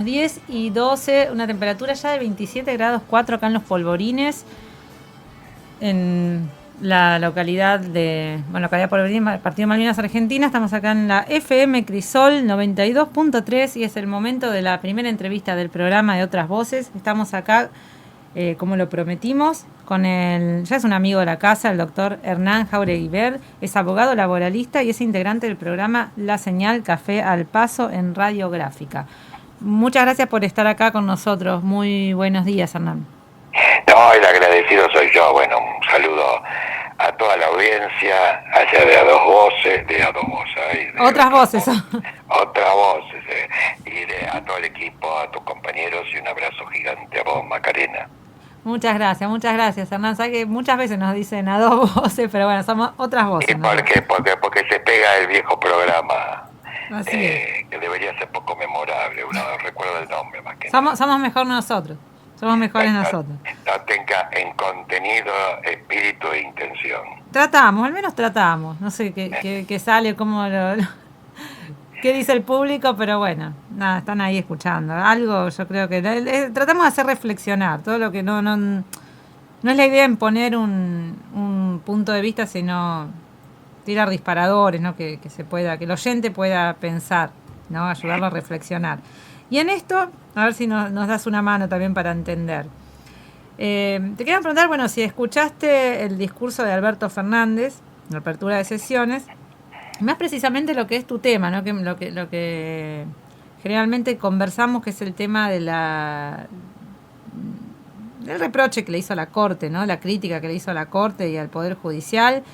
10:12, una temperatura ya de 27 grados 4 acá en Los Polvorines, en la localidad Polvorines, Partido Malvinas Argentina. Estamos acá en la FM Crisol 92.3 y es el momento de la primera entrevista del programa de Otras Voces. Estamos acá, como lo prometimos, ya es un amigo de la casa, el doctor Hernán Jáuregui Ver, es abogado laboralista y es integrante del programa La Señal Café al Paso en Radiográfica. Muchas gracias por estar acá con nosotros. Muy buenos días, Hernán. No, el agradecido soy yo. Bueno, un saludo a toda la audiencia, allá de Otras voces. Otras voces, y a todo el equipo, a tus compañeros, y un abrazo gigante a vos, Macarena. Muchas gracias, Hernán. Sabes que muchas veces nos dicen a dos voces, pero bueno, somos otras voces. ¿Y por qué? Porque se pega el viejo programa. Que debería ser poco memorable, uno recuerda el nombre más que somos mejor nosotros, somos mejores nosotros. No tenga en contenido, espíritu e intención. Al menos tratamos, no sé qué sale, cómo qué dice el público, pero bueno, nada, están ahí escuchando. Algo yo creo que tratamos de hacer reflexionar, todo lo que no es la idea imponer un punto de vista, sino tirar disparadores, ¿no? Que el oyente pueda pensar, ¿no? Ayudarlo a reflexionar. Y en esto, a ver si nos das una mano también para entender. Te quería preguntar, bueno, si escuchaste el discurso de Alberto Fernández, en la apertura de sesiones, más precisamente lo que es tu tema, ¿no? Lo que generalmente conversamos, que es el tema del reproche que le hizo a la Corte, ¿no? La crítica que le hizo a la Corte y al Poder Judicial.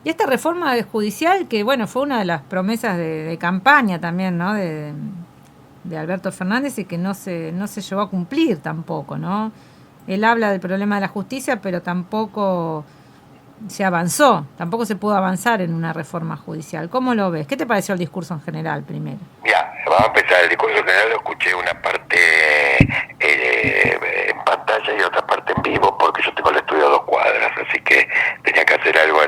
Y esta reforma judicial que, bueno, fue una de las promesas de campaña también, ¿no? De Alberto Fernández, y que no se llegó a cumplir tampoco, ¿no? Él habla del problema de la justicia, pero tampoco se avanzó, tampoco se pudo avanzar en una reforma judicial. ¿Cómo lo ves? ¿Qué te pareció el discurso en general primero? Mira, vamos a empezar. El discurso en general lo escuché una parte en pantalla y otra parte en vivo, porque yo tengo el estudio a 2 cuadras, así que tenía que hacer algo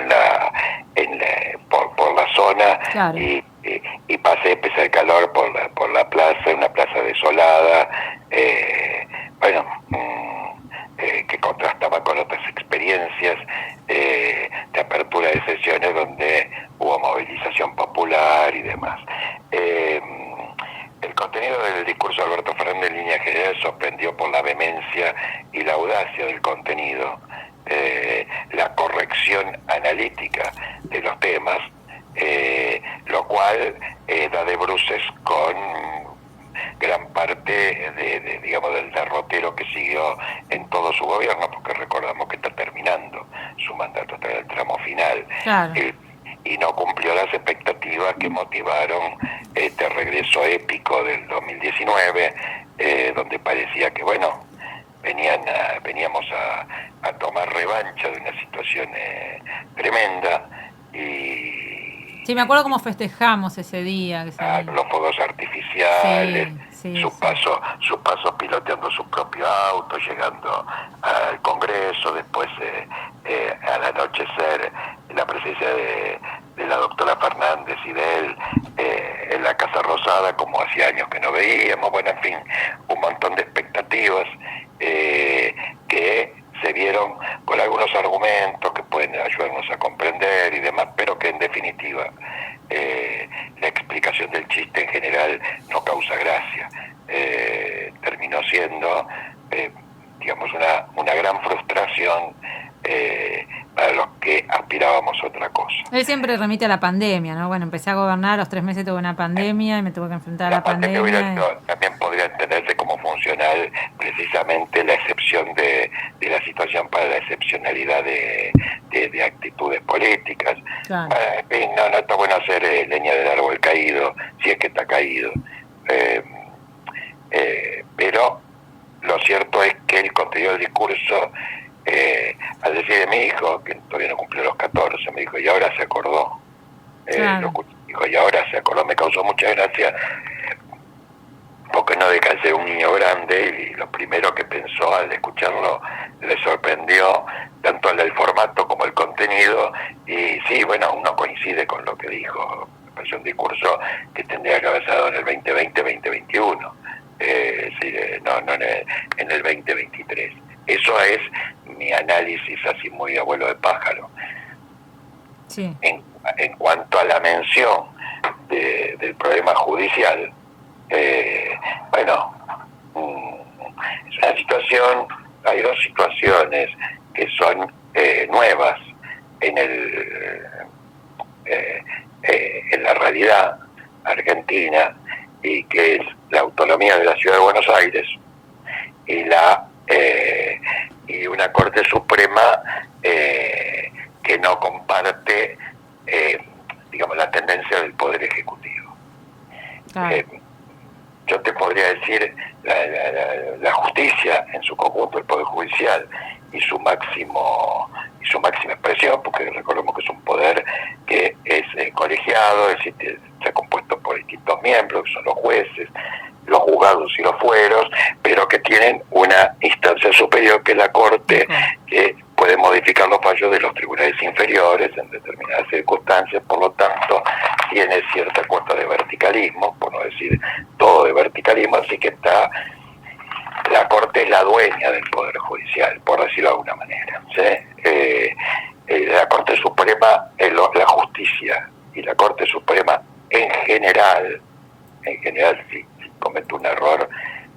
por la zona. Claro. Y pasé, pese al calor, por la plaza, una plaza desolada, que contrastaba con otras experiencias de apertura de sesiones donde hubo movilización popular y demás. El contenido del discurso de Alberto Fernández en línea general sorprendió por la vehemencia y la audacia del contenido, la corrección analítica de los temas, lo cual da de bruces con gran parte del derrotero que siguió en todo su gobierno, porque recordamos que está terminando su mandato, está en el tramo final. Claro. Y no cumplió las expectativas que motivaron este regreso épico del 2019, donde parecía que, bueno, veníamos a tomar revancha de una situación tremenda. Sí, me acuerdo cómo festejamos ese día. Los fuegos artificiales, sus pasos piloteando su propio auto, llegando al Congreso, después al anochecer la presencia de la doctora Fernández y de él en la Casa Rosada, como hacía años que no veíamos. Bueno, en fin, un montón de expectativas que se vieron con algunos argumentos que pueden ayudarnos a comprender y demás, pero que en definitiva la explicación del chiste en general no causa gracia. Terminó siendo, una gran frustración para los que aspirábamos a otra cosa. Él siempre remite a la pandemia, ¿no? Bueno, empecé a gobernar, a los 3 meses tuve una pandemia y me tuve que enfrentar a la pandemia. También podría entenderse como funcional precisamente la excepción de la situación para la excepcionalidad de actitudes políticas. Claro. En fin, no está bueno hacer leña del árbol caído, si es que está caído. Pero lo cierto es que el contenido del discurso, al decir de mi hijo, que todavía no cumplió los 14, me dijo, y ahora se acordó. Claro. Dijo, y ahora se acordó. Me causó mucha gracia, porque no deja de ser un niño grande, y lo primero que pensó al escucharlo le sorprendió tanto el formato como el contenido. Y sí, bueno, uno coincide con lo que dijo. Es un discurso que tendría que haber dado en el 2020-2021. Sí, no en el 2023. Eso es mi análisis así muy abuelo de pájaro. Sí. En cuanto a la mención del problema judicial, bueno, es una situación, hay dos situaciones que son nuevas en la realidad argentina, y que es la autonomía de la Ciudad de Buenos Aires y una Corte Suprema que no comparte digamos la tendencia del Poder Ejecutivo. Yo te podría decir la justicia en su conjunto, el Poder Judicial y su máxima expresión, porque recordemos que es un poder que es colegiado, es decir, está compuesto por distintos miembros, que son los jueces, los juzgados y los fueros, pero que tienen una instancia superior, que es la Corte, que puede modificar los fallos de los tribunales inferiores en determinadas circunstancias. Por lo tanto, tiene cierta cuota de verticalismo, por no decir todo de verticalismo, así que la Corte es la dueña del Poder Judicial, por decirlo de alguna manera, ¿sí? La Corte Suprema, la justicia y la Corte Suprema en general, si cometo un error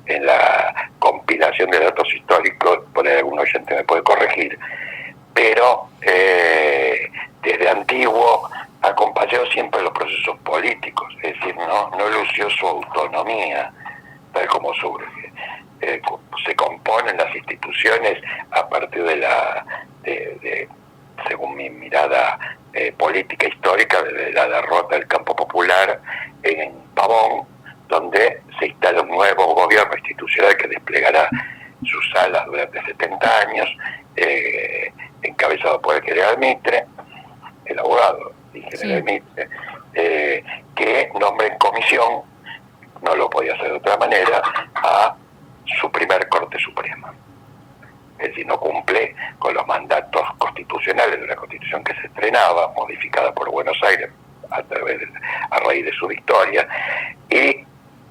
en la compilación de datos históricos, por ahí algún oyente me puede corregir, pero desde antiguo acompañó siempre los procesos políticos, es decir, no lució su autonomía tal como surge. Se componen las instituciones a partir de según mi mirada política histórica, de la derrota del campo popular en Pavón, donde se instala un nuevo gobierno institucional que desplegará sus alas durante 70 años, encabezado por el general Mitre, el abogado y general Mitre, que nombra en comisión, no lo podía hacer de otra manera, a su primer Corte Suprema. Es decir, no cumple con los mandatos constitucionales de una constitución que se estrenaba, modificada por Buenos Aires a raíz de su victoria, y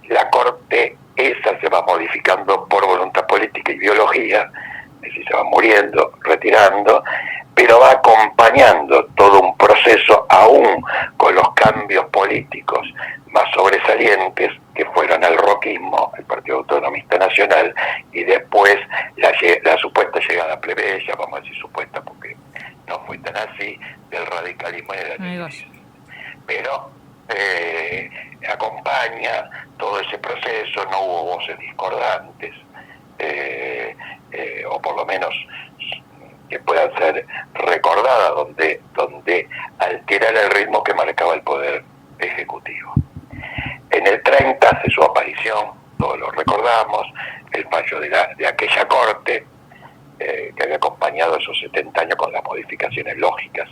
la Corte esa se va modificando por voluntad política y biología, es decir, se va muriendo, retirando, pero va acompañando todo un proceso, aún con los cambios políticos más sobresalientes, que fueron el roquismo, el Partido Autonomista Nacional, y después la supuesta llegada plebeya, vamos a decir supuesta porque no fue tan así, del radicalismo y de la crisis. Pero acompaña todo ese proceso, no hubo voces discordantes, o por lo menos que puedan ser recordadas, donde alterara el ritmo que marcaba el Poder Ejecutivo. En el 30 hace su aparición, todos lo recordamos, el fallo de aquella Corte, que había acompañado esos 70 años con las modificaciones lógicas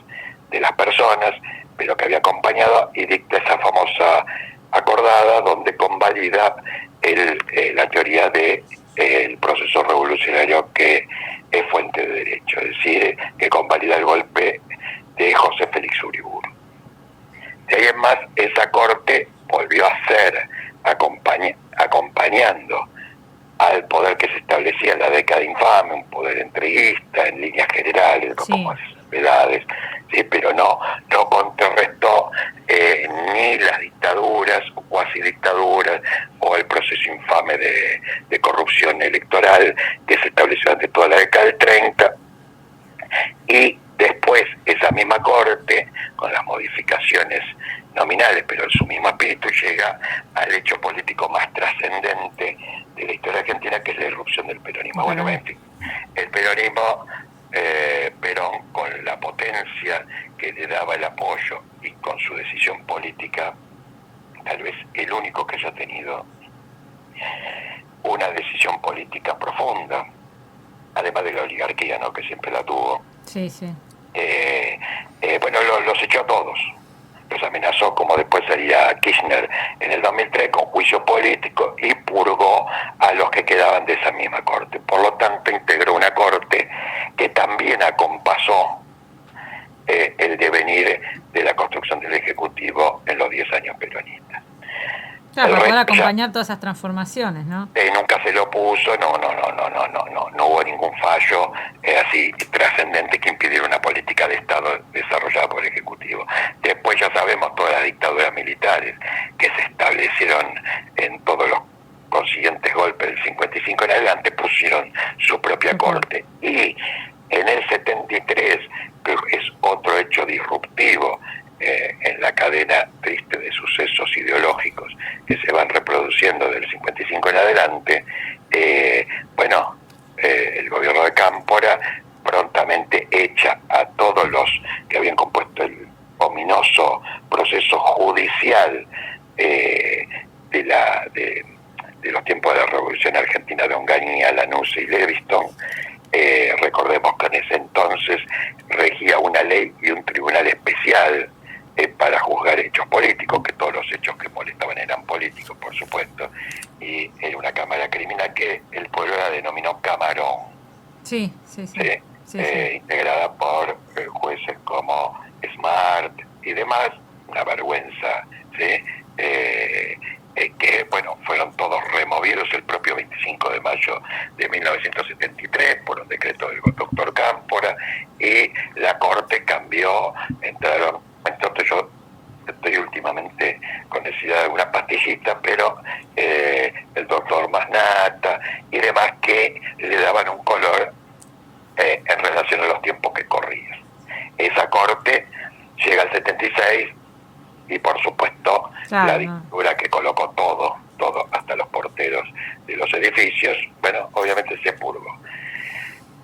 de las personas, pero que había acompañado y dicta esa famosa acordada donde convalida la teoría del proceso revolucionario que es fuente de derecho, es decir, que convalida el golpe de José Félix Uriburu. De ahí en más, esa Corte volvió a ser acompañando al poder que se establecía en la década infame, un poder entreguista en líneas generales, como edades, sí, pero no contrarrestó ni las dictaduras o cuasi dictaduras o el proceso infame de corrupción electoral que se estableció durante toda la década del 30, y después esa misma Corte, con las modificaciones nominales, pero en su mismo espíritu, llega al hecho político más trascendente de la historia argentina, que es la irrupción del peronismo. Bueno, en fin, el peronismo, Perón, con la potencia que le daba el apoyo y con su decisión política, tal vez el único que haya tenido una decisión política profunda, además de la oligarquía, ¿no?, que siempre la tuvo. Sí, sí. Bueno, los echó a todos. Los amenazó, como después haría Kirchner en el 2003, con juicio político, y purgó a los que quedaban de esa misma Corte. Por lo tanto, integró una Corte que también acompasó el devenir de la construcción del Ejecutivo en los 10 años peronistas. Claro, para poder acompañar todas esas transformaciones, ¿no? Nunca se lo puso, no hubo ningún fallo así trascendente que impidiera una política de Estado desarrollada por el Ejecutivo. Después ya sabemos todas las dictaduras militares que se establecieron en todos los consiguientes golpes del 55 en adelante, pusieron su propia corte. Y en el 73, que es otro hecho disruptivo, en la cadena triste de sucesos ideológicos que se van reproduciendo del 55 en adelante, el gobierno de Cámpora prontamente echa a todos los que habían compuesto el ominoso proceso judicial de los tiempos de la Revolución Argentina de Onganía, Lanuse y Leviston. Recordemos que en ese entonces regía una ley y un tribunal especial para juzgar hechos políticos, que todos los hechos que molestaban eran políticos, por supuesto, y era una cámara criminal que el pueblo la denominó Camarón. Sí. Integrada por jueces como Smart y demás, una vergüenza, ¿sí? Que fueron todos removidos el propio 25 de mayo de 1973 por un decreto del doctor Cámpora, y la Corte cambió, entonces yo estoy últimamente con necesidad de alguna pastillita, pero el doctor Masnata y demás que le daban un color en relación a los tiempos que corrían. Esa Corte llega al 76 y por supuesto la dictadura que colocó todo, hasta los porteros de los edificios, obviamente se purgó.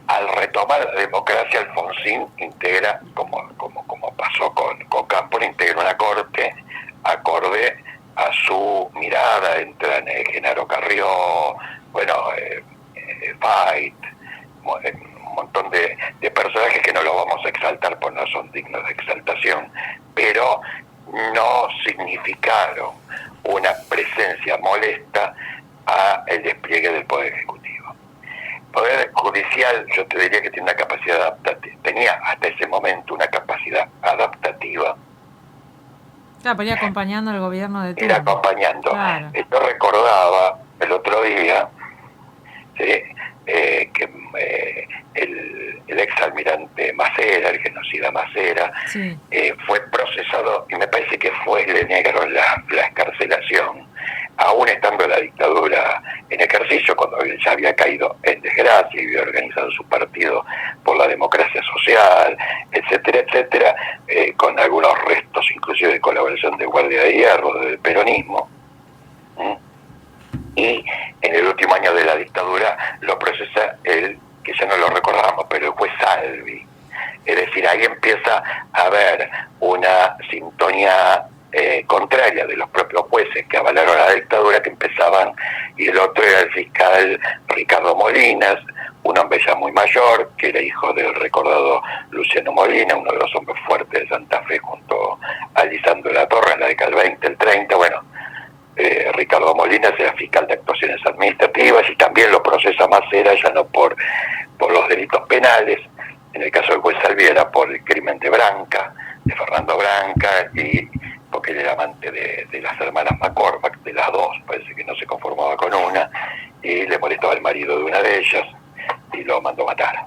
Al retomar la democracia, Alfonsín integra, como pasó con Cámpora, integra una corte acorde a su mirada. Entran Genaro Carrió, Fait, un montón de personajes que no los vamos a exaltar, pues no son dignos de exaltación, pero no significaron una presencia molesta a el despliegue del Poder Ejecutivo. El Poder Judicial, yo te diría que tiene una capacidad adaptativa, tenía hasta ese momento una capacidad adaptativa. Claro, pero ir acompañando al gobierno de turno. Ir acompañando. Claro. Yo recordaba el otro día, ¿sí? Que el exalmirante Macera, el genocida Macera, sí, fue procesado y me parece que le negaron la excarcelación, aún estando la dictadura en ejercicio, cuando él ya había caído en desgracia y había organizado su partido por la democracia social, etcétera, etcétera, con algunos restos inclusive de colaboración de Guardia de Hierro, del peronismo. Y en el último año de la dictadura lo procesa el, que ya no lo recordamos, pero el juez Salvi. Es decir, ahí empieza a haber una sintonía contraria de los propios jueces que avalaron la dictadura, que empezaban, y el otro era el fiscal Ricardo Molinas, un hombre ya muy mayor, que era hijo del recordado Luciano Molina, uno de los hombres fuertes de Santa Fe, junto a Lisandro de la Torre en la década del 20, el 30, Ricardo Molinas era fiscal de actuaciones administrativas y también lo procesa Macera, ya no por los delitos penales, en el caso del juez Salvi era por el crimen de Branca, de Fernando Branca, y porque él era amante de las hermanas McCormack, de las dos, parece que no se conformaba con una, y le molestaba el marido de una de ellas y lo mandó matar.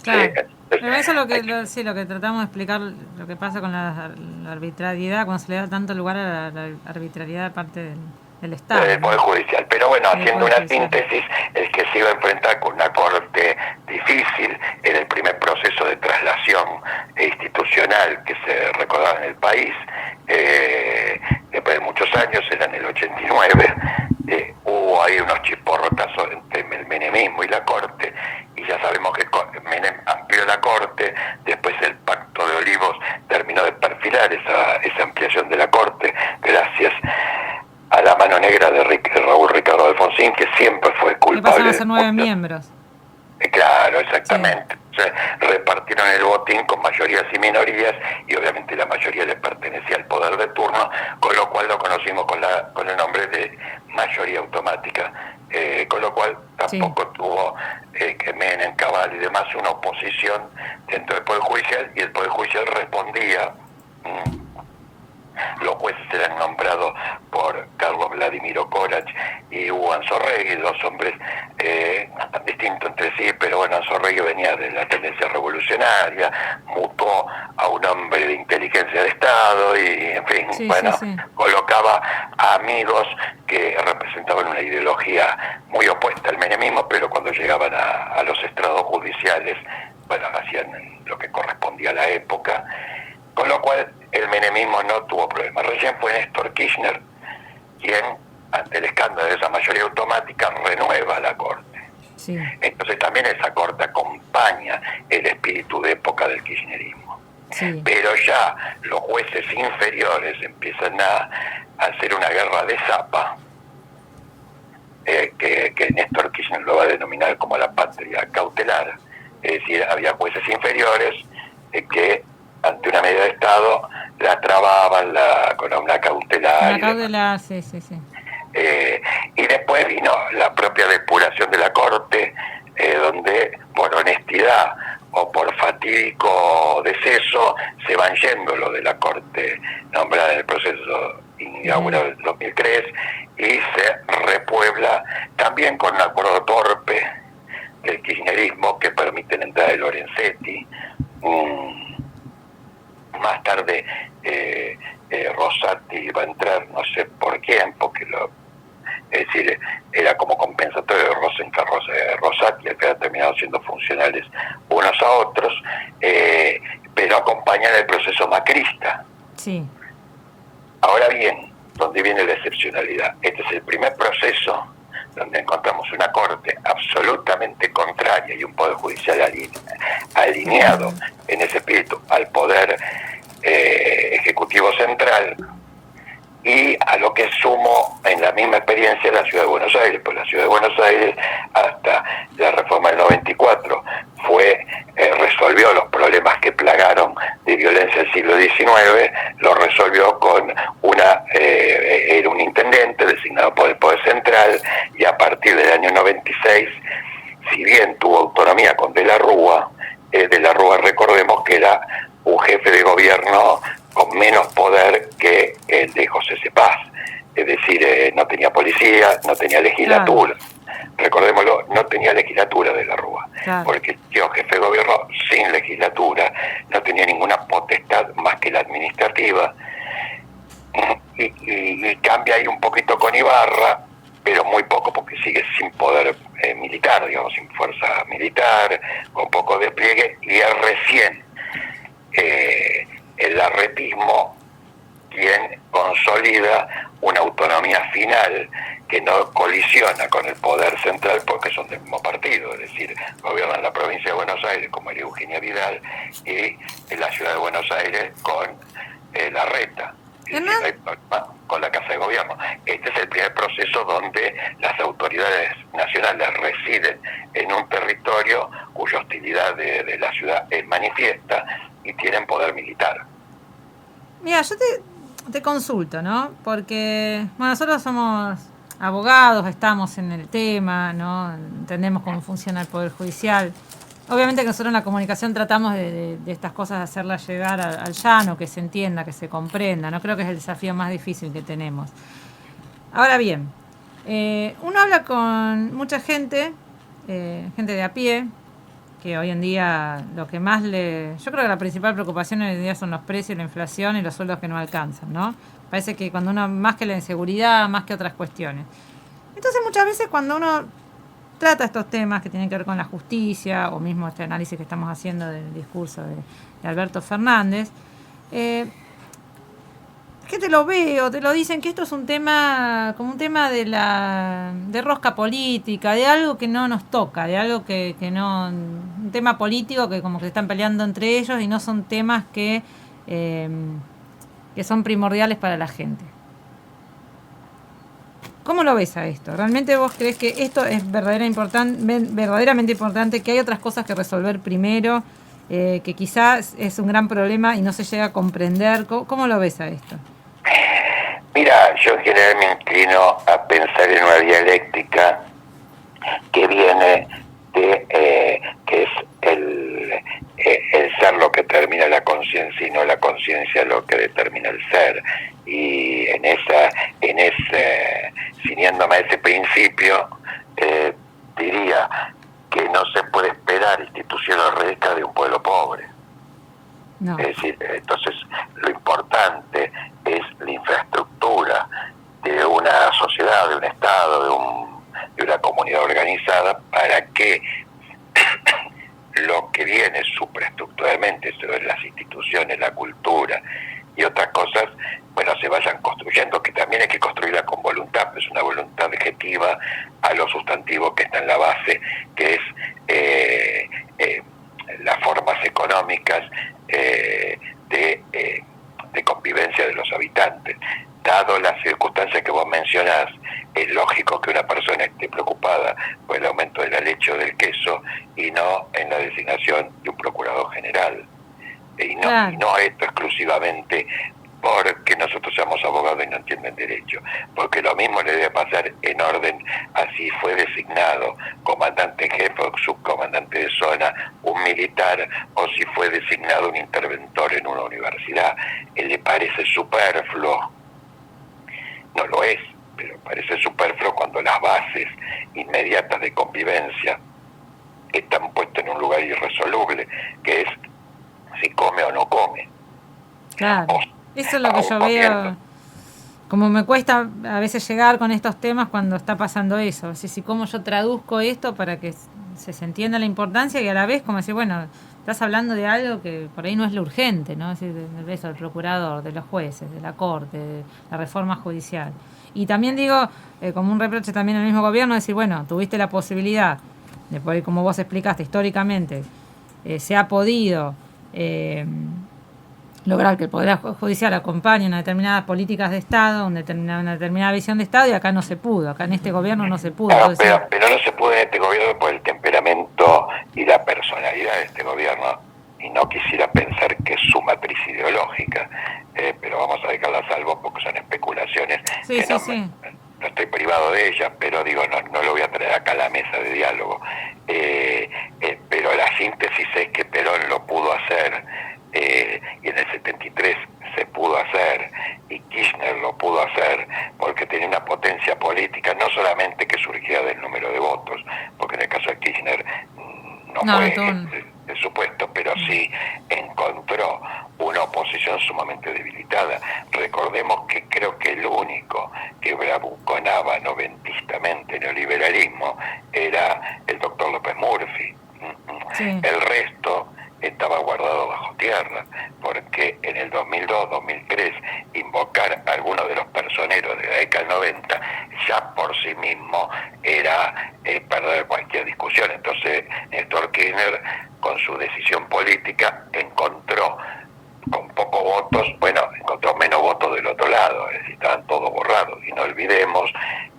Claro. Pero eso es lo que tratamos de explicar, lo que pasa con la arbitrariedad, cuando se le da tanto lugar a la arbitrariedad de parte del Estado. Del Poder Judicial. Pero haciendo una síntesis, el que se iba a enfrentar con una corte difícil en el primer proceso de traslación institucional que se recordaba en el país, después de muchos años, era en el 89, hubo ahí unos chisporrotazos entre el menemismo y la corte, y ya sabemos que Menem amplió la corte, después el Pacto de Olivos terminó de perfilar esa ampliación de la corte, gracias a la mano negra de Raúl Ricardo Alfonsín, que siempre fue culpable. Le pasaron a ser 9 miembros. Claro, exactamente. Sí. O sea, repartieron el botín con mayorías y minorías, y obviamente la mayoría le pertenecía al poder de turno, con lo cual lo conocimos con el nombre de mayoría automática, con lo cual tampoco tuvo que Menem, Cabal y demás una oposición dentro del Poder Judicial, y el Poder Judicial respondía Los jueces eran nombrados por Carlos Vladimir Korach y Hugo Anzorregui, dos hombres distintos entre sí, pero bueno, Anzorregui venía de la tendencia revolucionaria, mutó a un hombre de inteligencia de Estado y, en fin, Sí, bueno, sí, sí. colocaba a amigos que representaban una ideología muy opuesta al menemismo, pero cuando llegaban a los estrados judiciales, bueno, hacían lo que correspondía a la época, con lo cual el menemismo no tuvo problema. Recién fue Néstor Kirchner quien, ante el escándalo de esa mayoría automática, renueva la Corte. Sí. Entonces también esa Corte acompaña el espíritu de época del kirchnerismo. Sí. Pero ya los jueces inferiores empiezan a hacer una guerra de zapa, que Néstor Kirchner lo va a denominar como la patria cautelar. Es decir, había jueces inferiores que ante una medida de Estado la trababan con una cautelar. Una cautelar, sí, sí, sí. Y después vino la propia depuración de la Corte, donde por honestidad o por fatídico deceso se van yendo lo de la Corte nombrada en el proceso inaugurado del 2003 y se repuebla también con un acuerdo torpe del kirchnerismo que permite la entrada de Lorenzetti. Más tarde Rosati va a entrar, no sé por quién, porque es decir, era como compensatorio de Rosati, que han terminado siendo funcionales unos a otros, pero acompañan el proceso macrista. Sí. Ahora bien, ¿dónde viene la excepcionalidad? Este es el primer proceso donde encontramos una Corte absolutamente contraria y un Poder Judicial alineado en ese espíritu al Poder Ejecutivo Central, y a lo que sumo en la misma experiencia la Ciudad de Buenos Aires, pues la Ciudad de Buenos Aires hasta la reforma del 94 resolvió los problemas que plagaron de violencia del siglo XIX, lo resolvió con era un intendente designado por el Poder Central, y a partir del año 96, si bien tuvo autonomía con De la Rúa recordemos que era un jefe de gobierno con menos poder que el de José Cepaz, es decir, no tenía policía, no tenía legislatura. Claro. Recordémoslo, no tenía legislatura De la Rúa, claro, porque el jefe de gobierno sin legislatura no tenía ninguna potestad más que la administrativa, y cambia ahí un poquito con Ibarra, pero muy poco, porque sigue sin poder militar, digamos, sin fuerza militar, con poco despliegue, y es recién el larretismo quien consolida una autonomía final que no colisiona con el poder central, porque son del mismo partido, es decir, gobiernan la provincia de Buenos Aires como María Eugenia Vidal, y en la ciudad de Buenos Aires con Larreta, con la Casa de Gobierno. Este es el primer proceso donde las autoridades nacionales residen en un territorio cuya hostilidad de la ciudad es manifiesta y tienen poder militar. Mira, yo te consulto, ¿no? Porque bueno, nosotros somos abogados, estamos en el tema, ¿no? Entendemos cómo funciona el Poder Judicial. Obviamente que nosotros en la comunicación tratamos de estas cosas, de hacerlas llegar al llano, que se entienda, que se comprenda, ¿no? Creo que es el desafío más difícil que tenemos. Ahora bien, uno habla con mucha gente, gente de a pie, que hoy en día lo que más yo creo que la principal preocupación hoy en día son los precios, la inflación y los sueldos que no alcanzan, ¿no? Parece que cuando uno, más que la inseguridad, más que otras cuestiones. Entonces muchas veces cuando uno trata estos temas que tienen que ver con la justicia, o mismo este análisis que estamos haciendo del discurso de Alberto Fernández, que te lo veo, te lo dicen que esto es un tema, como un tema de rosca política, de algo que no nos toca, de algo que no, un tema político que como que están peleando entre ellos y no son temas que son primordiales para la gente. ¿Cómo lo ves a esto? ¿Realmente vos crees que esto es verdaderamente importante, que hay otras cosas que resolver primero, que quizás es un gran problema y no se llega a comprender? ¿Cómo lo ves a esto? Mira, yo en general me inclino a pensar en una dialéctica que viene de que es el ser lo que termina la conciencia sino la conciencia lo que determina el ser. Y ciñéndome a ese principio, diría que no se puede esperar instituciones ricas de un pueblo pobre. No. Es decir, entonces lo importante es la infraestructura de una sociedad, de un Estado, de una comunidad organizada, para que lo que viene supraestructuralmente sobre las instituciones, la cultura y otras cosas, bueno, se vayan construyendo, que también hay que construirla con voluntad, pues una voluntad objetiva a lo sustantivo que está en la base, que es las formas económicas de convivencia de los habitantes. Dado las circunstancias que vos mencionás, es lógico que una persona esté preocupada por el aumento de la leche o del queso y no en la designación de un procurador general. Y no esto exclusivamente porque nosotros somos abogados y no entienden derecho, porque lo mismo le debe pasar en orden a si fue designado comandante jefe o subcomandante de zona un militar, o si fue designado un interventor en una universidad. ¿Le parece superfluo? No lo es, pero parece superfluo cuando las bases inmediatas de convivencia están puestas en un lugar irresoluble, que es si come o no come. Claro, eso es lo que yo veo, como me cuesta a veces llegar con estos temas cuando está pasando eso. Si cómo yo traduzco esto para que se entienda la importancia, y a la vez como decir, bueno, estás hablando de algo que por ahí no es lo urgente, ¿no? Es decir, eso del procurador, de los jueces, de la corte, de la reforma judicial. Y también digo, como un reproche también al mismo gobierno, decir, bueno, tuviste la posibilidad de poder, como vos explicaste históricamente, se ha podido lograr que el Poder Judicial acompañe unas determinadas políticas de Estado, una determinada visión de Estado, y acá no se pudo, acá en este gobierno no se pudo. Claro, pero no se pudo en este gobierno por el temperamento y la personalidad de este gobierno, y no quisiera pensar que es su matriz ideológica, pero vamos a dejarla a salvo porque son especulaciones. Sí, que sí. No estoy privado de ellas, pero digo, no lo voy a traer acá a la mesa de diálogo. Pero la síntesis es que Perón lo pudo hacer, y en el 73 se pudo hacer, y Kirchner lo pudo hacer, porque tenía una potencia política, no solamente que surgía del número de votos, porque en el caso de Kirchner no fue el supuesto, pero sí encontró una oposición sumamente debilitada. Recordemos que creo que el único que bravuconaba noventistamente neoliberalismo era el doctor López Murphy. Sí. El resto estaba guardado bajo tierra, porque en el 2002-2003 invocar a algunos de los personeros de la década del 90 ya por sí mismo era perder cualquier discusión. Entonces Néstor Kirchner, con su decisión política, encontró con pocos votos, encontró menos votos del otro lado, es decir, estaban todos borrados. Y no olvidemos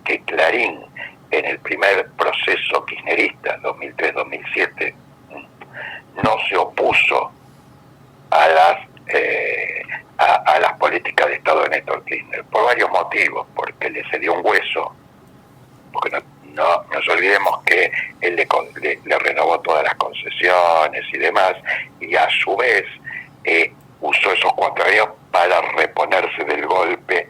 que Clarín, en el primer proceso kirchnerista, 2003-2007, no se opuso a las políticas de Estado de Néstor Kirchner, por varios motivos, porque le cedió un hueso, porque no nos olvidemos que él le renovó todas las concesiones y demás, y a su vez usó esos 4 años para reponerse del golpe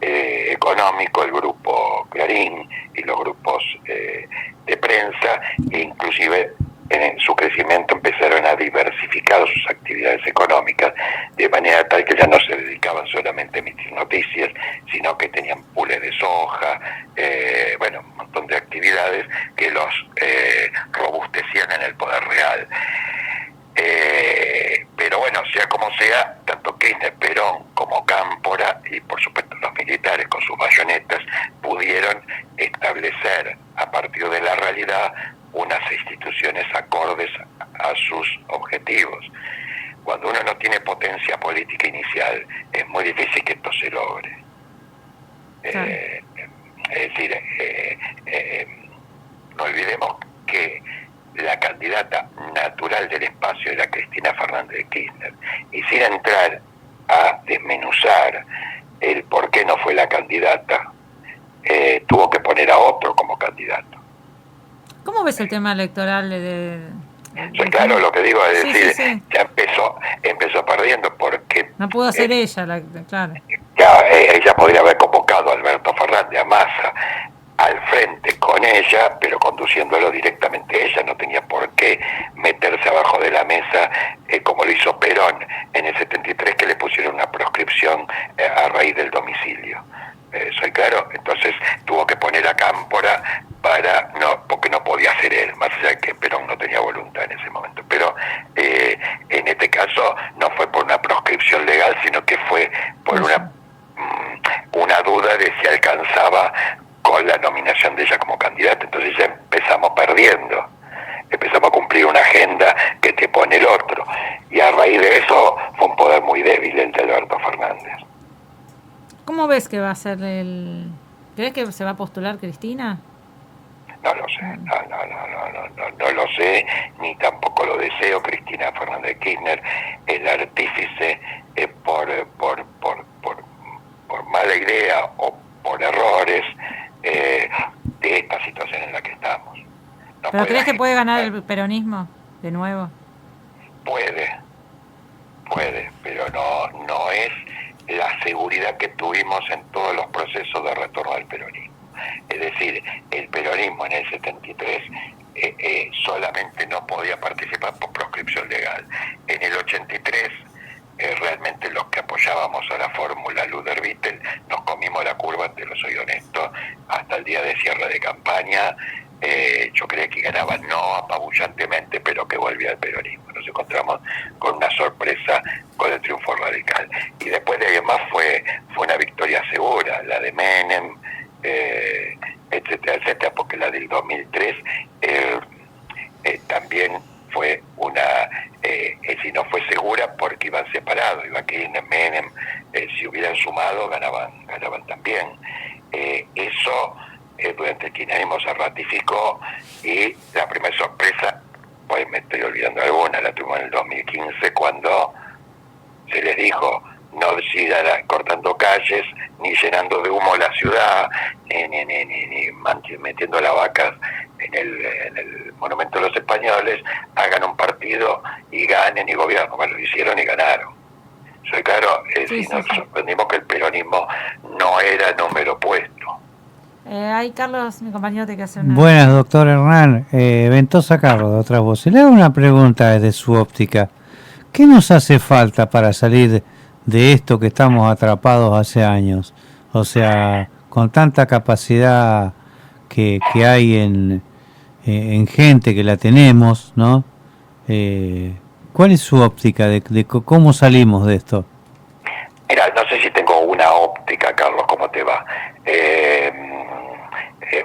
económico, el grupo Clarín y los grupos de prensa, e inclusive en su crecimiento empezaron a diversificar sus actividades económicas, de manera tal que ya no se dedicaban solamente a emitir noticias, sino que tenían pules de soja, un montón de actividades que los robustecían en el poder real. Pero sea como sea, tanto Kirchner, Perón como Cámpora y por supuesto los militares con sus bayonetas pudieron establecer a partir de la realidad unas instituciones acordes a sus objetivos. Cuando uno no tiene potencia política inicial, es muy difícil que esto se logre. Es decir, no olvidemos que la candidata natural del espacio era Cristina Fernández de Kirchner, y sin entrar a desmenuzar el por qué no fue la candidata, tuvo que poner a otro como candidato. ¿Cómo ves el tema electoral Claro, lo que digo es decir, sí. ya empezó empezó perdiendo porque... No pudo ser ella, claro. Ya, ella podría haber convocado a Alberto Fernández, a Massa, al frente con ella, pero conduciéndolo directamente ella, no tenía por qué meterse abajo de la mesa como lo hizo Perón en el 73, que le pusieron una proscripción a raíz del domicilio. ¿Soy claro? Entonces tuvo que poner a Cámpora porque no podía ser él, más allá de que Perón no tenía voluntad en ese momento. Pero en este caso no fue por una proscripción legal, sino que fue por una duda de si alcanzaba con la nominación de ella como candidata. Entonces ya empezamos perdiendo, empezamos a cumplir una agenda que te pone el otro, y a raíz de eso fue un poder muy débil el de Alberto Fernández. ¿Cómo ves que va a ser ¿Crees que se va a postular Cristina? No lo sé, no lo sé, ni tampoco lo deseo. Cristina Fernández de Kirchner, el artífice por mala idea o por errores de esta situación en la que estamos. ¿Pero crees que puede ganar el peronismo de nuevo? Puede, pero no es la seguridad que tuvimos en todos los procesos de retorno al peronismo. Es decir, el peronismo en el 73 solamente no podía participar por proscripción legal. En el 83 realmente los que apoyábamos a la fórmula Luder-Vittel nos comimos la curva, te lo soy honesto, hasta el día de cierre de campaña. Yo creía que ganaba no apabullantemente, pero que volvía al peronismo. Nos encontramos con una sorpresa con el triunfo radical. Y después de ahí más fue una victoria segura, la de Menem, etcétera, porque la del 2003 también fue si no fue segura porque iban separados, iba Kirchner, Menem, si hubieran sumado ganaban también. Eso durante el kirchnerismo se ratificó, y la primera sorpresa, pues me estoy olvidando alguna, la tuvimos en el 2015 cuando se les dijo no sigan cortando calles, ni llenando de humo la ciudad, ni metiendo las vacas en el monumento de los españoles, hagan un partido y ganen y gobiernen. Bueno, lo hicieron y ganaron. Soy claro, nos sorprendimos que el peronismo no era número puesto. Ahí Carlos, mi compañero, te quiere hacer una... Buenas, doctor Hernán. Ventosa Carlos, de Otras Voces. Le hago una pregunta desde su óptica. ¿Qué nos hace falta para salir de esto que estamos atrapados hace años? O sea, con tanta capacidad que hay en gente que la tenemos, ¿no? ¿Cuál es su óptica de cómo salimos de esto? Mira, no sé si tengo una óptica, Carlos, ¿cómo te va?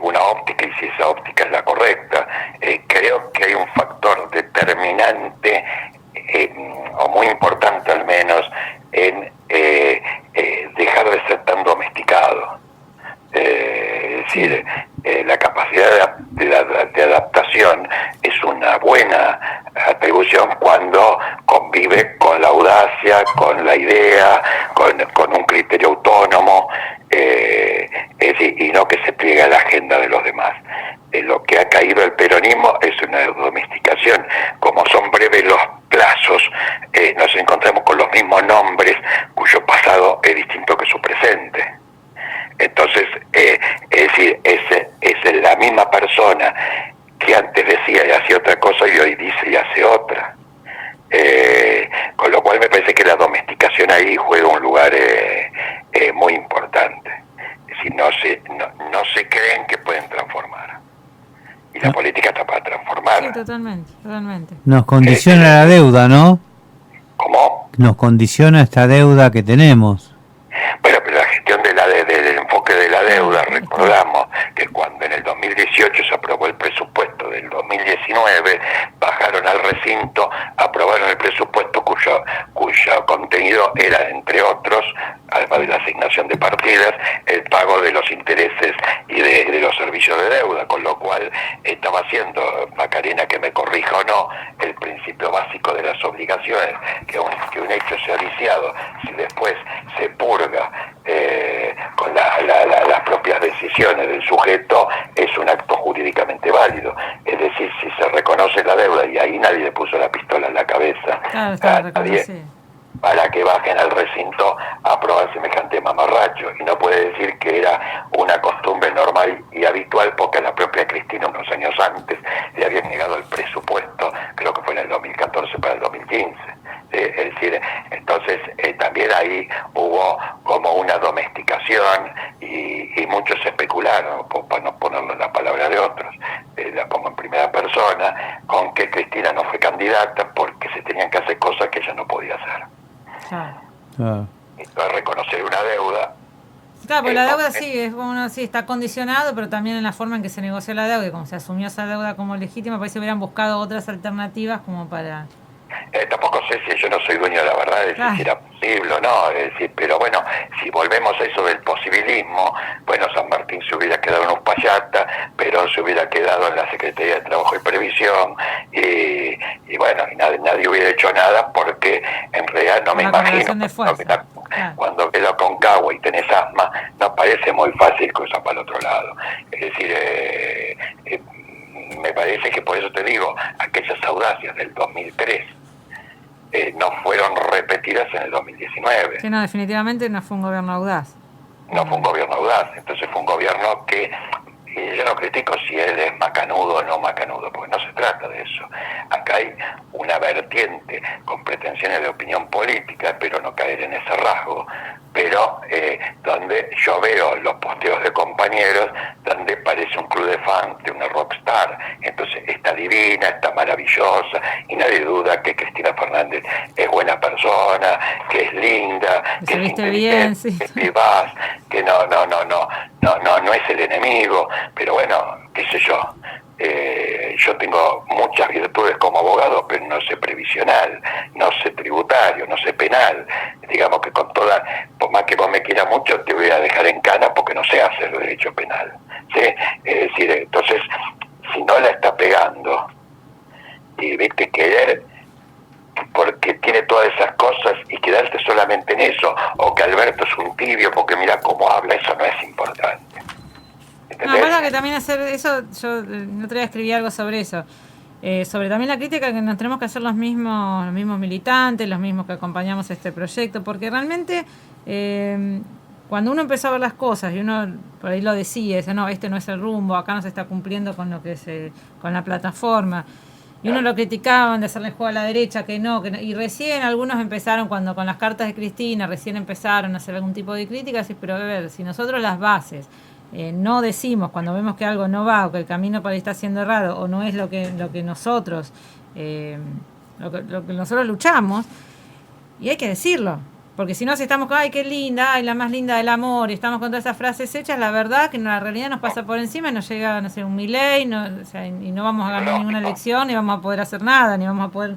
Una óptica, y si esa óptica es la correcta. Creo que hay un factor determinante, o muy importante al menos, en dejar de ser tan domesticado. Es decir, la capacidad de adaptación es una buena atribución cuando convive con la audacia, con la idea, con un criterio autónomo, es decir, y no que se pliegue a la agenda de los demás. Lo que ha caído el peronismo es una domesticación. Como son breves los plazos, nos encontramos con los mismos nombres cuyo pasado es distinto que su presente. Entonces, es decir, es la misma persona que antes decía y hacía otra cosa y hoy dice y hace otra. Con lo cual me parece que la domesticación ahí juega un lugar muy importante. Es decir, no se creen que pueden transformar. Y la política está para transformar. Sí, totalmente. Nos condiciona la deuda, ¿no? ¿Cómo? Nos condiciona esta deuda que tenemos. Bueno, pero la gestión del enfoque de la deuda, recordamos que cuando en el 2018 se aprobó el presupuesto del 2019, bajaron al recinto, aprobaron el presupuesto cuyo contenido era, entre otros, además de la asignación de partidas, el pago de los intereses y de los servicios de deuda, con lo cual estaba haciendo, Macarena que me corrija o no, el principio básico de las obligaciones, que un hecho sea viciado, si después se purga con las propias decisiones del sujeto, es un acto jurídicamente válido. Es decir, si se reconoce la deuda, y ahí nadie le puso la pistola en la cabeza, Claro, está reconocido. para que bajen al recinto a aprobar semejante mamarracho, y no puede decir que era una costumbre normal y habitual, porque a la propia Cristina unos años antes le habían negado el presupuesto, creo que fue en el 2014 para el 2015. Es decir, entonces también ahí hubo como una domesticación, y muchos especularon, para no ponerlo en la palabra de otros, la pongo en primera persona, con que Cristina no fue candidata porque se tenían que hacer cosas que ella no podía hacer. Claro. Entonces, reconocer una deuda. Claro, porque la deuda sí, es uno sí está condicionado, pero también en la forma en que se negoció la deuda, y como se asumió esa deuda como legítima, parece que hubieran buscado otras alternativas como para... Tampoco sé si yo no soy dueño de la verdad, de si era posible o no, es decir, pero bueno, si volvemos a eso del posibilismo, bueno, San Martín se hubiera quedado en Uspallata, Perón se hubiera quedado en la Secretaría de Trabajo y Previsión, y bueno, y nadie hubiera hecho nada, porque en realidad no me imagino, cuando quedo con Cagua y tenés asma, no parece muy fácil cruzar para el otro lado. Es decir, me parece que por eso te digo, aquellas audacias del 2003 no fueron repetidas en el 2019. Sí, no, definitivamente no fue un gobierno audaz. No fue un gobierno audaz, entonces fue un gobierno que, yo no critico si él es macanudo o no macanudo, porque no se trata de eso. Acá hay una vertiente con pretensiones de opinión política, pero no caer en ese rasgo, pero donde yo veo los posteos de compañeros, donde parece un club de fans de una rockstar, entonces está divina, está maravillosa, y nadie duda que Cristina Fernández es buena persona, que es linda, que es inteligente, bien, sí, que es vivaz, que no es el enemigo, pero bueno, qué sé yo. Yo tengo muchas virtudes como abogado, pero no sé previsional, no sé tributario, no sé penal. Digamos que con toda, por más que vos me quieras mucho, te voy a dejar en cana porque no sé hacer derecho penal, ¿sí? Es decir, entonces, si no la está pegando, y viste, querer, porque tiene todas esas cosas, y quedarte solamente en eso, o que Alberto es un tibio porque mira cómo habla, eso no es importante. No, verdad que también hacer eso, yo el otro día escribí algo sobre eso, sobre también la crítica que nos tenemos que hacer los mismos militantes, los mismos que acompañamos este proyecto, porque realmente cuando uno empezó a ver las cosas y uno por ahí lo decía, no, este no es el rumbo, acá no se está cumpliendo con lo que con la plataforma, y uno lo criticaban de hacerle juego a la derecha, que no, y recién algunos empezaron, cuando con las cartas de Cristina, recién empezaron a hacer algún tipo de críticas, pero a ver, si nosotros las bases no decimos cuando vemos que algo no va, o que el camino por ahí está siendo errado, o no es lo que nosotros lo que nosotros luchamos, y hay que decirlo, porque si no, si estamos con ay, qué linda, ay, la más linda del amor, y estamos con todas esas frases hechas, la verdad que la realidad nos pasa por encima y nos llega, no sé, un Milei, y no vamos a ganar ninguna elección, ni vamos a poder hacer nada, ni vamos a poder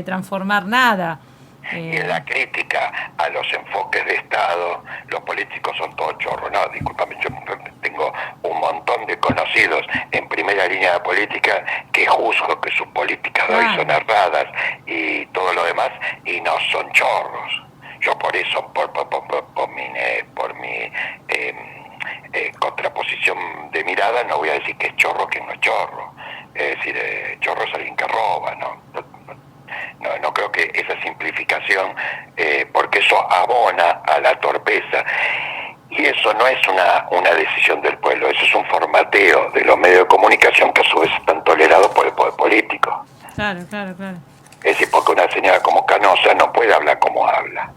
transformar nada. Y en la crítica a los enfoques de Estado, los políticos son todos chorros. No, discúlpame, yo tengo un montón de conocidos en primera línea de política que juzgo que sus políticas de hoy son erradas y todo lo demás, y no son chorros. Yo por eso, por mi contraposición de mirada, no voy a decir que es chorro, que no es chorro. Es decir, chorro es alguien que roba, ¿no? No creo que esa simplificación, porque eso abona a la torpeza, y eso no es una decisión del pueblo, eso es un formateo de los medios de comunicación que a su vez están tolerados por el poder político. Claro. Es decir, porque una señora como Canosa no puede hablar como habla.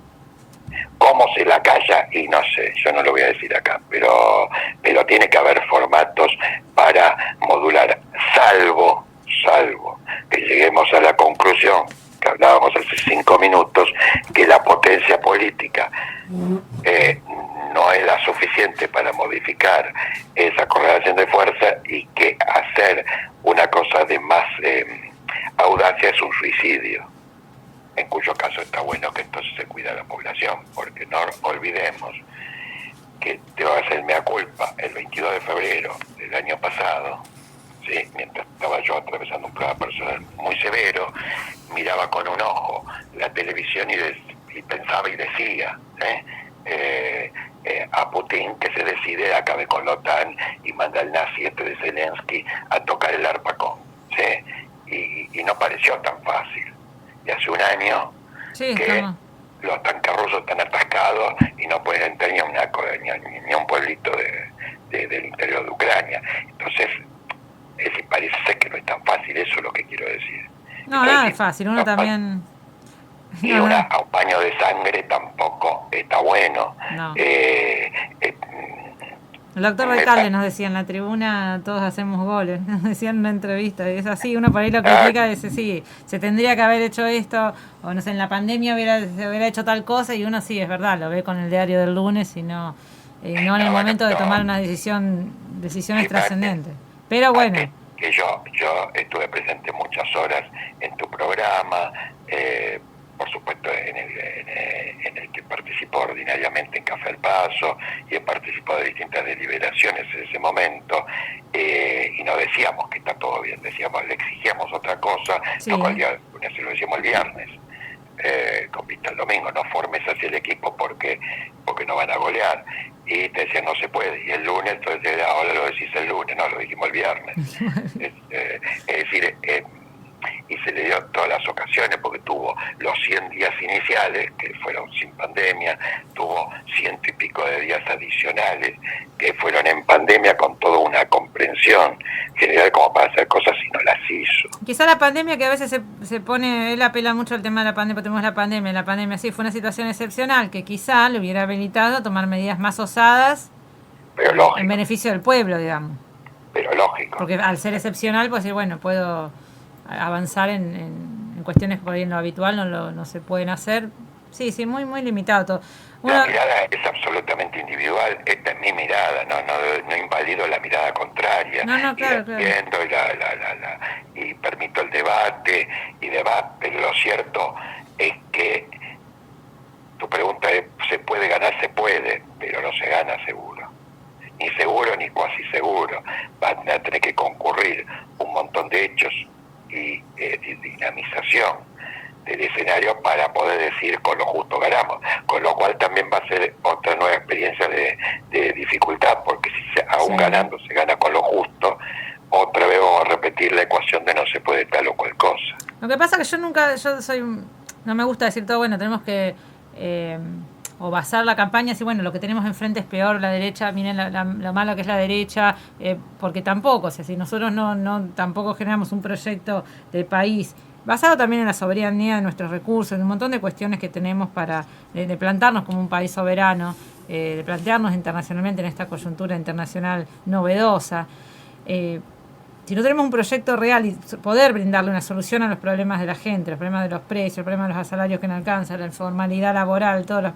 ¿Cómo se la calla? Y no sé, yo no lo voy a decir acá, pero tiene que haber formatos para modular, salvo que lleguemos a la conclusión que hablábamos hace 5 minutos, que la potencia política no es la suficiente para modificar esa correlación de fuerza, y que hacer una cosa de más audacia es un suicidio, en cuyo caso está bueno que entonces se cuida la población, porque no olvidemos que te voy a hacer mea culpa. El 22 de febrero del año pasado, ¿sí?, mientras estaba yo atravesando un problema personal muy severo, miraba con un ojo la televisión y pensaba y decía a Putin que se decide, acabe con la OTAN y manda al nazi de Zelensky a tocar el arpa con, ¿sí? y no pareció tan fácil. Y hace un año Sí, que estamos. los tanques rusos están atascados y no pueden entrar ni a un pueblito del interior de Ucrania. Entonces, parece ser que no es tan fácil, eso es lo que quiero decir. No, Entonces, nada es fácil, uno también... Y No, a un baño de sangre tampoco está bueno. no. El doctor Recalde nos decía en la tribuna, todos hacemos goles, nos decía en una entrevista, y es así, uno por ahí lo critica y dice, sí, se tendría que haber hecho esto, o no sé, en la pandemia se hubiera hecho tal cosa, y uno sí, es verdad, lo ve con el diario del lunes y no en el momento de tomar una decisiones trascendentes. Pero bueno. Que yo estuve presente muchas horas en tu programa, por supuesto en el que participó ordinariamente en Café al Paso, y he participado de distintas deliberaciones en ese momento, y no decíamos que está todo bien, le exigíamos otra cosa, sí. No con el día del lunes, se lo decíamos el viernes, con vista al domingo, no formes así el equipo porque no van a golear. Y te decían no se puede, y el lunes, entonces ahora lo decís el lunes, no, lo dijimos el viernes. Es decir, y se le dio todas las ocasiones porque tuvo los 100 días iniciales que fueron sin pandemia, tuvo 100 y pico de días adicionales que fueron en pandemia con toda una comprensión general como para hacer cosas y no las hizo. Quizá la pandemia, que a veces se pone, él apela mucho al tema de la pandemia, tenemos la pandemia sí fue una situación excepcional que quizá le hubiera habilitado a tomar medidas más osadas, pero lógico, en beneficio del pueblo, digamos. Pero lógico. Porque al ser excepcional, pues decir, bueno, puedo avanzar en cuestiones que por ahí en lo habitual no se pueden hacer. Sí, muy muy limitado todo. La mirada es absolutamente individual, esta es mi mirada, no invalido la mirada contraria. Claro. Y permito el debate, pero lo cierto es que tu pregunta es, ¿se puede ganar? Se puede, pero no se gana seguro. Ni seguro ni cuasi seguro. Van a tener que concurrir un montón de hechos y dinamización del escenario para poder decir con lo justo ganamos, con lo cual también va a ser otra nueva experiencia de dificultad, porque si aún ganando se gana con lo justo, otra vez vamos a repetir la ecuación de no se puede tal o cual cosa. Lo que pasa es que no me gusta decir todo, bueno, tenemos que o basar la campaña, si bueno, lo que tenemos enfrente es peor, la derecha, miren lo malo que es la derecha, porque tampoco, o sea, si nosotros tampoco generamos un proyecto de país basado también en la soberanía de nuestros recursos, en un montón de cuestiones que tenemos para de plantarnos como un país soberano, de plantearnos internacionalmente en esta coyuntura internacional novedosa. Si no tenemos un proyecto real y poder brindarle una solución a los problemas de la gente, los problemas de los precios, los problemas de los salarios que no alcanzan, la informalidad laboral, toda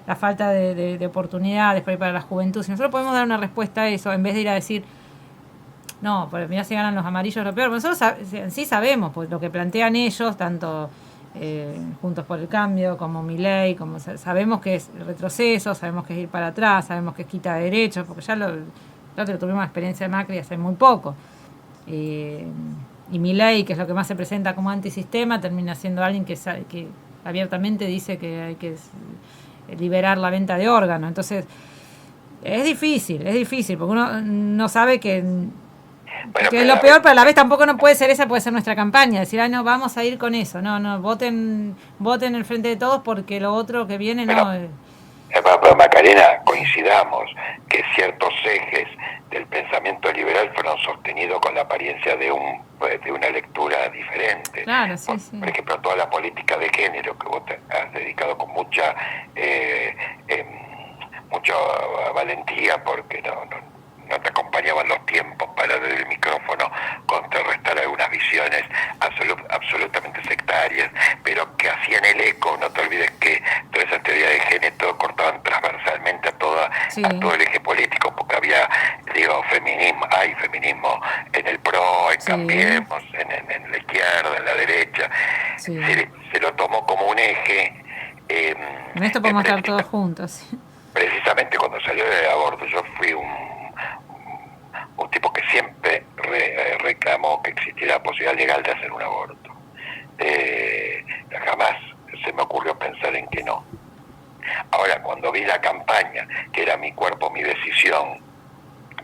la falta de oportunidades para la juventud, si nosotros podemos dar una respuesta a eso, en vez de ir a decir no, porque mirá si ganan los amarillos lo peor. Nosotros sí sabemos, pues lo que plantean ellos, tanto Juntos por el Cambio como Milei, como sabemos que es retroceso, sabemos que es ir para atrás, sabemos que es quita de derechos, porque ya lo tuvimos experiencia de Macri hace muy poco. Y Milei, que es lo que más se presenta como antisistema, termina siendo alguien que abiertamente dice que hay que liberar la venta de órganos. Entonces, es difícil, porque uno no sabe que es lo peor, pero a la vez tampoco no puede ser esa, puede ser nuestra campaña, decir, no, vamos a ir con eso, no, voten el frente de todos porque lo otro que viene no... Pero Macarena, coincidamos que ciertos ejes del pensamiento liberal fueron sostenidos con la apariencia de una lectura diferente. Claro, sí. Por ejemplo, toda la política de género que vos te has dedicado con mucha valentía, porque no te acompañaban los tiempos para desde el micrófono contrarrestar algunas visiones absolutamente sectarias, pero que hacían el eco. No te olvides que toda esa teoría de género cortaban transversalmente a todo el eje político, porque había, hay feminismo en el PRO, en Cambiemos, en la izquierda, en la derecha. Sí. Se lo tomó como un eje. En esto podemos estar todos juntos. Precisamente cuando salió el aborto, yo fui un tipo que siempre reclamó que existiera la posibilidad legal de hacer un aborto. Jamás se me ocurrió pensar en que no. Ahora, cuando vi la campaña, que era mi cuerpo, mi decisión,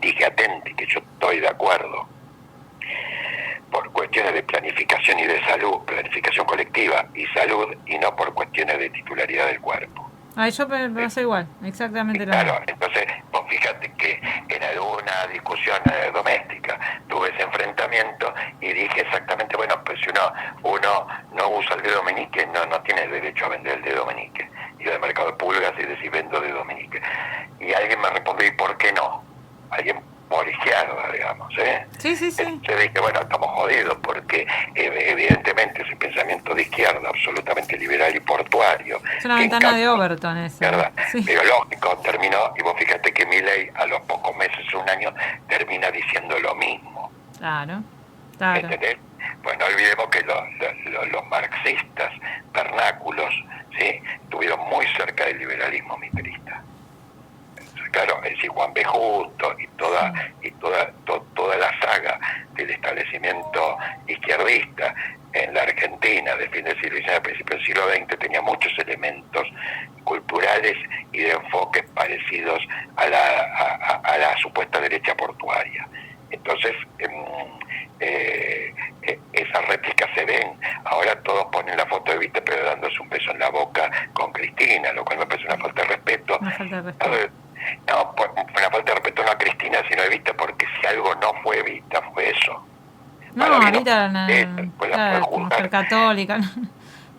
dije atente, que yo estoy de acuerdo. Por cuestiones cuestiones de planificación y de salud, planificación colectiva y salud, y no por cuestiones de titularidad del cuerpo. Yo paso igual, exactamente lo mismo. Claro, entonces vos fíjate que en alguna discusión doméstica tuve ese enfrentamiento y dije exactamente, bueno, pues si uno no usa el dedo meñique, no tiene derecho a vender el dedo meñique. Iba al mercado de pulgas y decís, vendo dedo meñique. Y alguien me respondió, ¿y por qué no? Alguien por izquierda, digamos, ¿eh? Sí. Yo dije, bueno, estamos jodidos porque evidentemente ese pensamiento de izquierda absolutamente liberal y portuario. Es una ventana de Overton esa. Sí. Pero lógico, terminó, y vos fíjate que Milei a los pocos meses, un año, termina diciendo lo mismo. Claro. ¿Entendés? Pues no olvidemos que los marxistas vernáculos, ¿sí?, estuvieron muy cerca del liberalismo mitrista. Claro, es decir, Juan B. Justo y toda la saga del establecimiento izquierdista en la Argentina de fin del siglo XIX, principio del siglo XX, tenía muchos elementos culturales y de enfoques parecidos a la supuesta derecha portuaria. Entonces, esas réplicas se ven. Ahora todos ponen la foto de Vita, pero dándose un beso en la boca con Cristina, lo cual me parece una falta de respeto. No, pues, una falta de respeto no a Cristina, sino a Evita, porque si algo no fue Evita, fue eso. No, Evita era una mujer católica.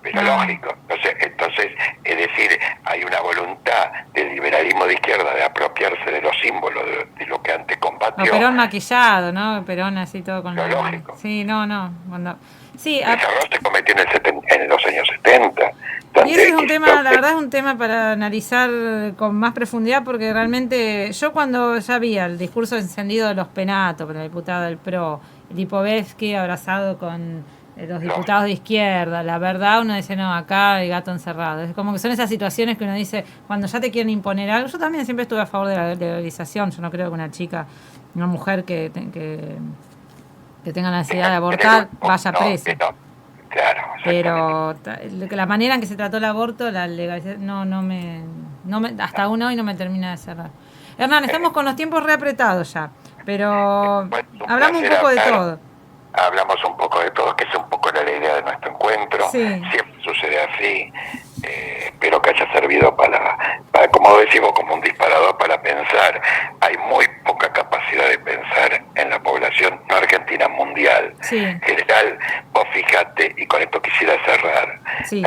Pero lógico, entonces, es decir, hay una voluntad del liberalismo de izquierda de apropiarse de los símbolos de lo que antes combatió. Perón maquillado, ¿no? Perón así todo con lo lógico. Sí, no. Sí, ese error se cometió en los años 70. Y ese es un tema, la verdad es un tema para analizar con más profundidad, porque realmente yo cuando ya vi el discurso encendido de los Penato, por la diputada del PRO, Lipovetsky abrazado con los diputados de izquierda, la verdad uno dice, no, acá hay gato encerrado. Es como que son esas situaciones que uno dice, cuando ya te quieren imponer algo. Yo también siempre estuve a favor de la legalización. Yo no creo que una mujer que tenga la necesidad de abortar vaya presa. Claro, pero la manera en que se trató el aborto, la legalización, hasta hoy no me termina de cerrar. Hernán, estamos con los tiempos reapretados ya, pero hablamos un poco de todo. Hablamos un poco de todo, que es un poco la idea de nuestro encuentro. Sí. Siempre sucede así. Espero que haya servido para, como decimos, como un disparador para pensar. Hay muy poca capacidad de pensar en la población no argentina, mundial. Sí. General, vos fíjate, y con esto quisiera cerrar. Sí.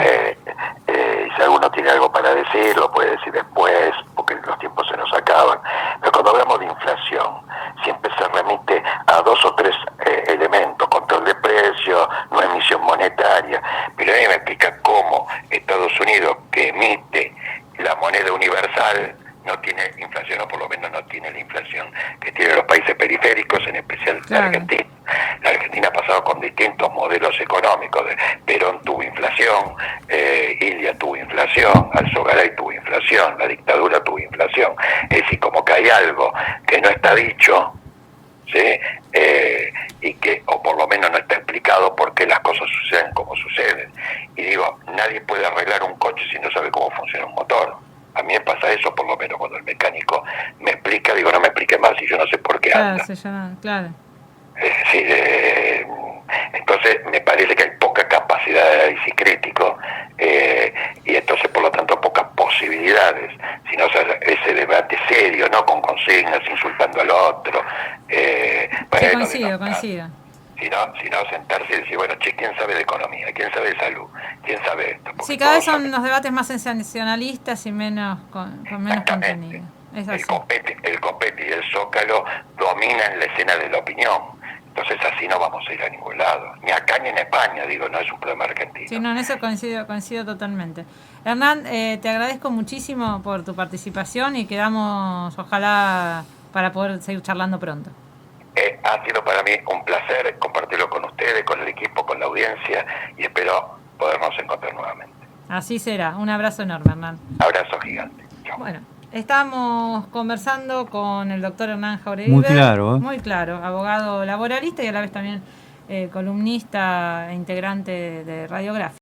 Si alguno tiene algo para decir, lo puede decir después, porque los tiempos se nos acaban. Pero cuando hablamos de inflación, siempre se remite a dos o tres elementos: control de precios, no emisión monetaria. Pero nadie me explica cómo Estados Unidos, que emite la moneda universal, no tiene inflación, o por lo menos no tiene la inflación que tienen los países periféricos, en especial la Argentina. La Argentina ha pasado con distintos modelos económicos. Perón tuvo inflación, Ilia tuvo inflación, Alzogaray tuvo inflación, la dictadura tuvo inflación. Es decir, como que hay algo que no está dicho, ¿sí? Y que, o por lo menos no está explicado por qué las cosas suceden como suceden. Y digo, nadie puede arreglar un coche si no sabe cómo funciona un motor. A mí me pasa eso, por lo menos cuando el mecánico me explica, digo, no me explique más y yo no sé por qué anda. Claro. Es decir, entonces me parece que hay poca capacidad de análisis crítico, y entonces por lo tanto pocas posibilidades, si no ese debate serio, no con consignas, insultando al otro. Coincido. Sino sentarse y decir, bueno, ¿quién sabe de economía? ¿Quién sabe de salud? ¿Quién sabe esto? Porque sí, cada vez son los debates más sensacionalistas y menos con menos contenido. Es así. El Copete y el Zócalo dominan la escena de la opinión. Entonces así no vamos a ir a ningún lado. Ni acá ni en España, digo, no es un problema argentino. Sí, no, en eso coincido totalmente. Hernán, te agradezco muchísimo por tu participación y quedamos, ojalá, para poder seguir charlando pronto. Ha sido para mí un placer compartirlo con ustedes, con el equipo, con la audiencia, y espero podernos encontrar nuevamente. Así será. Un abrazo enorme, Hernán. Abrazo gigante. Chau. Bueno, estamos conversando con el doctor Hernán Jauregui. Muy claro, ¿eh? Muy claro, abogado laboralista y a la vez también columnista e integrante de Radiográfica.